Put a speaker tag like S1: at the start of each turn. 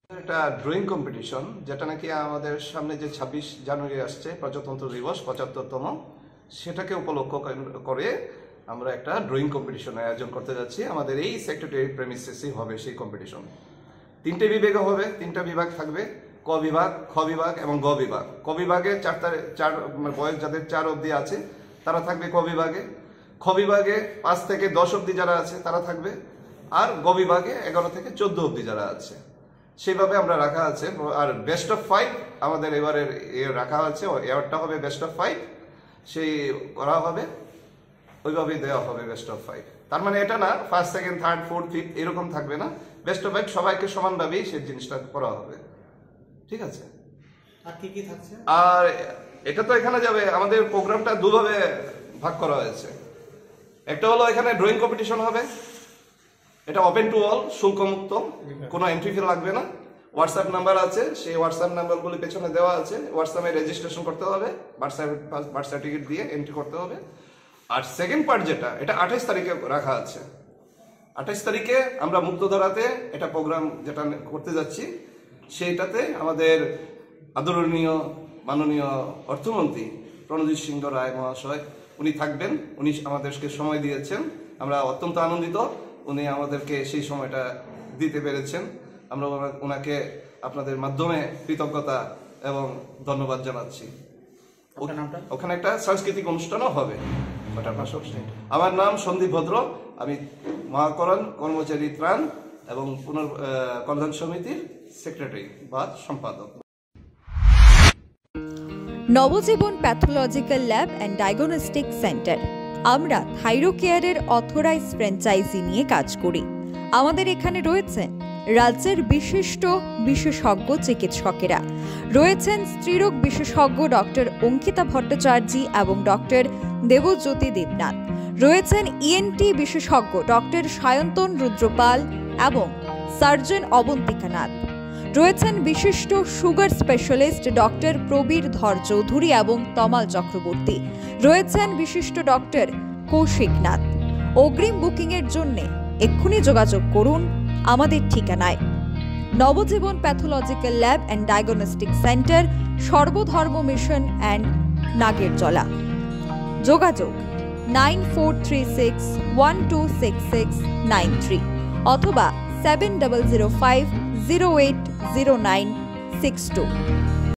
S1: একটা drawing competition, যেটা নাকি আমাদের সামনে যে 26 জানুয়ারি আসছে প্রজাতন্ত্র দিবস 75তম, সেটাকে উপলক্ষ করে আমরা একটা ড্রয়িং কম্পিটিশন আয়োজন করতে যাচ্ছি। আমাদের এই সেক্রেটারি প্রেমিসেসই হবে সেই কম্পিটিশন। 3টে বিভাগে হবে, 3টা বিভাগ থাকবে, ক বিভাগ, খ বিভাগ এবং গ বিভাগ। ক বিভাগে চার বয়স যাদের 4 অবধি আছে তারা থাকবে ক বিভাগে, খ বিভাগে 5 থেকে 10 অবধি যারা আছে তারা থাকবে, আর গ বিভাগে 11 থেকে 14 অবধি যারা আছে সেইভাবে আমরা রাখা আছে। আর বেস্ট অফ 5 আমাদের এবারের রাখা আছে, অ্যাওয়ার্ডটা হবে বেস্ট অফ 5, সেই করা হবে, ওইভাবেই দেওয়া হবে বেস্ট অফ 5। তার মানে এটা না first, second, third, fourth, fifth এরকম থাকবে না, বেস্ট অফ 5 সবাইকে সমানভাবেই সেই জিনিসটা করা হবে। ঠিক আছে?
S2: আর কি কি থাকছে?
S1: আর এটা তো এখানে যাবে, আমাদের প্রোগ্রামটা দুভাবে ভাগ করা হয়েছে। একটা হলো এখানে ড্রয়িং কম্পিটিশন হবে, এটা ওপেন টু অল, শুল্কমুক্ত, কোনো এন্ট্রি ফি লাগবে না। হোয়াটসঅ্যাপ নাম্বার আছে, সেই হোয়াটসঅ্যাপ নাম্বারগুলি পেছনে দেওয়া আছে, হোয়াটসঅ্যাপে রেজিস্ট্রেশন করতে হবে, বার্থ সার্টিফিকেট দিয়ে এন্ট্রি করতে হবে। আর সেকেন্ড পার্ট যেটা, এটা 28 তারিখে রাখা আছে। 28 তারিখে আমরা মুক্তধারাতে এটা প্রোগ্রাম যেটা করতে যাচ্ছি, সেইটাতে আমাদের আদরণীয় মাননীয় অর্থমন্ত্রী প্রণজিৎ সিংহ রায় মহাশয় উনি থাকবেন। উনি আমাদেরকে সময় দিয়েছেন, আমরা অত্যন্ত আনন্দিত উনি আমাদেরকে সেই সময়টা দিতে পেরেছেন। আমরা ওনাকে আপনাদের মাধ্যমে কৃতজ্ঞতা এবং ধন্যবাদ জানাচ্ছি। ওখানে একটা সাংস্কৃতিক অনুষ্ঠানও হবে। আমার নাম সন্দীপ ভদ্র, আমি মহাকরণ কর্মচারী ত্রাণ এবং কল্যাণ সমিতির সেক্রেটারি বা সম্পাদক।
S3: Nabajiban pathological lab and diagnostic centre. আমরা থাইরোকেয়ারের অথরাইজড ফ্র্যাঞ্চাইজি নিয়ে কাজ করি। আমাদের এখানে রয়েছেন রাজ্যের বিশিষ্ট বিশেষজ্ঞ চিকিৎসকেরা, রয়েছেন স্ত্রীরোগ বিশেষজ্ঞ ডক্টর অঙ্কিতা ভট্টাচার্য এবং ডক্টর দেবজ্যোতি দেবনাথ, রয়েছেন ইএনটি বিশেষজ্ঞ ডক্টর সায়ন্তন রুদ্রপাল এবং সার্জন অবন্তিকা নাথ, রয়েছেন বিশিষ্ট সুগার স্পেশালিস্ট ডক্টর প্রবীর ধর চৌধুরী এবং তমাল চক্রবর্তী, রয়েছেন বিশিষ্ট ডক্টর কৌশিক নাথ। অগ্রিম বুকিংয়ের জন্য এক্ষুনি যোগাযোগ করুন আমাদের ঠিকানায়। Nabajiban pathological lab and diagnostic centre, Sarbadharma mission and Nagerjala. যোগাযোগ 9436126693 অথবা 7005080962।